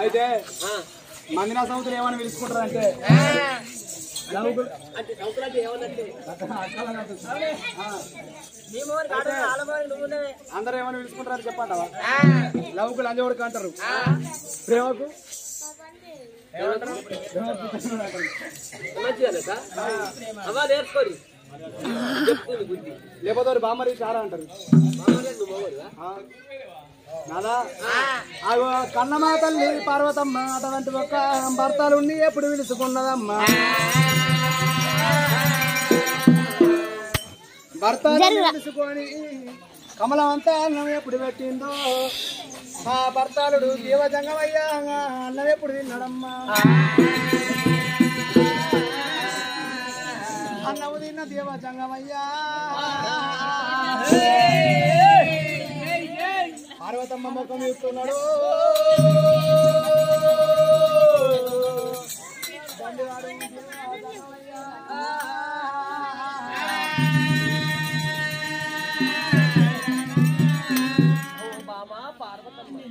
అయితే మందినా సముద్రం ఏమని పిలుచుకుంటారంటే అందరూ ఏమని పిలుచుకుంటారు చెప్పంటావా? లవ్కు లంజోడికి అంటారు, ప్రేమకు లేకపోతే బామ్మరి చారా అంటారు. అగో కన్నమా తల్లి పార్వతమ్మ అటువంటి ఒక భర్తలు ఎప్పుడు పిలుచుకున్నదమ్మా. భర్తలు పిలుచుకొని కమలం అంతా అన్నం ఎప్పుడు పెట్టిందో ఆ భర్తలుడు జీవజంగమయ్యా అన్నం ఎప్పుడు తిన్నాడమ్మా. అన్నము తిన్న జీవజంగమయ్యా పార్వతమ్మ ముఖం చూస్తున్నాడు. పార్వతమ్మ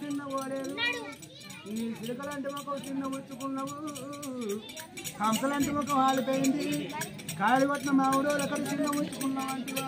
చిన్న పోలేదు, నీ చిలుకలంటే ఒక చిన్న ముచ్చుకున్నావు, కంసలంటే ఒక వాలిపోయింది, కాయలు కొట్టిన మా ఊరు అక్కడ చిన్న ముచ్చుకున్నావు అంటే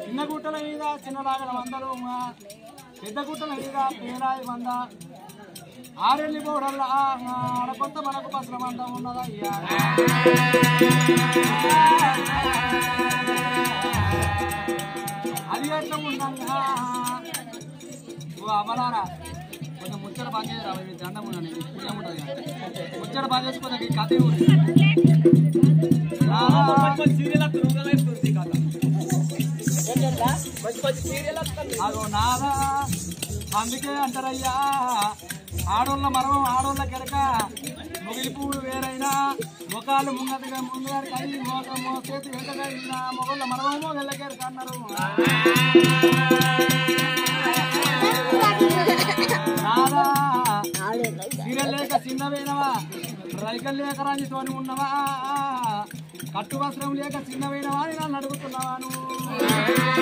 చిన్న గుట్టల మీద చిన్నదాగల వందలు, పెద్ద గుట్టల మీద పేరాయి వంద, ఆరెల్లి బోడల్లా ఆడకొంత మనకు పసల మంద ఉన్నదయ్యా. అది ఎట్లా ఉండంగా ఓ అమలారా కొంచెం ముచ్చట బాగా చేయరా, దండం ఉన్నది పుణ్యం ఉంటుంది, ముచ్చట బాగా చేసుకున్న కథ అదో నాదా. అందుకే అంటారయ్యా ఆడోళ్ళ మరం ఆడోళ్ళ కెరక, మొగిలి పువ్వులు వేరైనా ముఖాలు ముంగతగా ముందుగా కలి మోసం చేతి వెంటగా మొగళ్ళ మరమో మొగళ్ళ కెరక అన్నారు. నాదా సీరియల్ లేక చిన్నవేనవా, రైకల్ లేక రాజుతోని ఉన్నవా, కట్టు వస్త్రం లేక చిన్నవేనవా అని నన్ను అడుగుతున్నావా నువ్వు.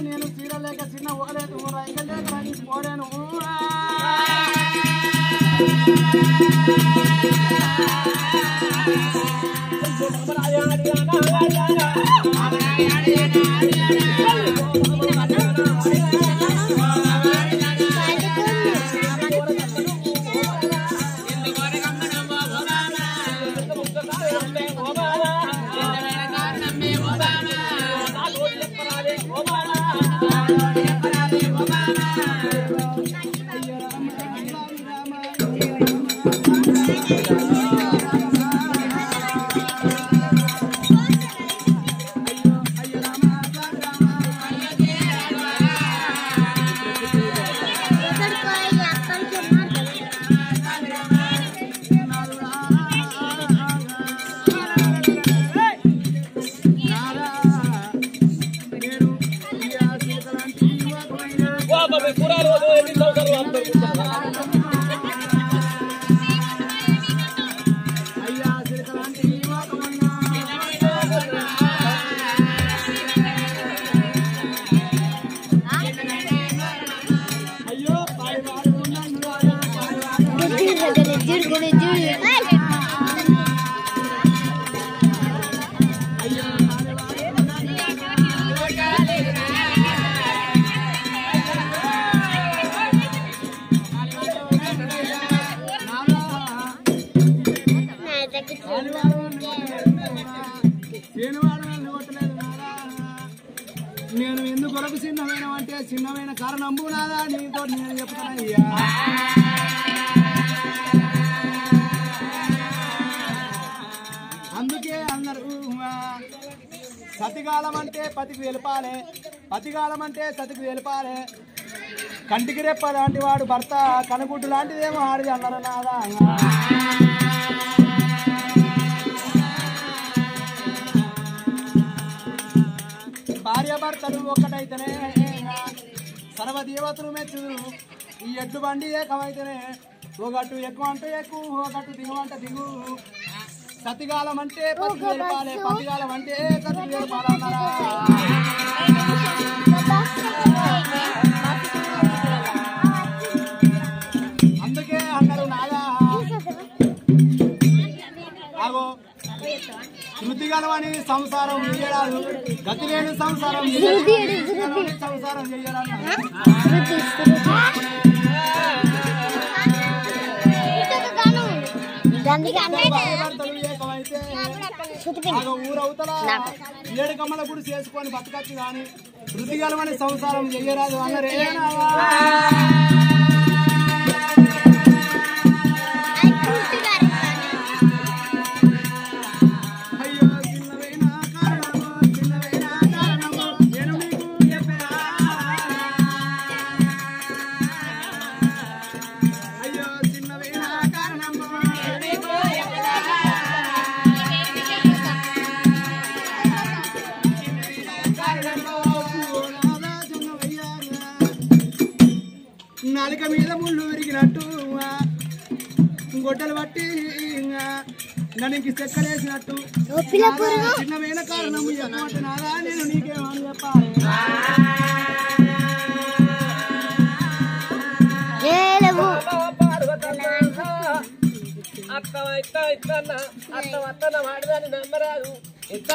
నేను తీరలేక చిన్న ఓలేదు రైలు లేక రైలు పోలేను నేను ఎందుకొరకు చిన్నమైన అంటే చిన్నమైన కారణంబు నాదా నీతో నేను చెప్తానయ్యా అందుకే అందరూ సతికాలం అంటే పతికి వెలుపాలే పతికాలం అంటే సతికి వెలుపాలే కంటికి రెప్ప లాంటి వాడు భర్త కనుగుడ్డు లాంటిదేమో ఆడిది అన్నారు నాదా భార్య భర్తలు ఒక్కటైతేనే సర్వదేవతలు మెచ్చుదు ఈ ఎడ్డు బండి ఏకమైతేనే ఒకట్టు ఎక్కువ అంటే ఎక్కువ ఒకట్టు దిగువంట దిగు సతికాలం అంటే పతి వేలుపాలే పతికాలం అంటే సతి వేలుపాలన్నారా అందుకే అన్నారు నాగా ఆగో శృతిగలవని సంసారం చేయరాదు గతి లేని సంసారం సంసారం చేయరాదు ఊరవుతల 7 కమ్మల గుడి చేసుకొని బతకచ్చు కానీ శృతిగలవని సంసారం చేయరాదు అన్నరేనా నాలుక మీద ముళ్ళు విరిగినట్టు గొడ్డలు పట్టి నన్ను ఇంక చెక్కలేసినట్టు చిన్నమైన కారణం చెప్పమంటే నాదా నేను నీకేమని చెప్పాలి అత్త ఇత్తన్న వాడదాన్ని నమ్మరాదు ఇత్త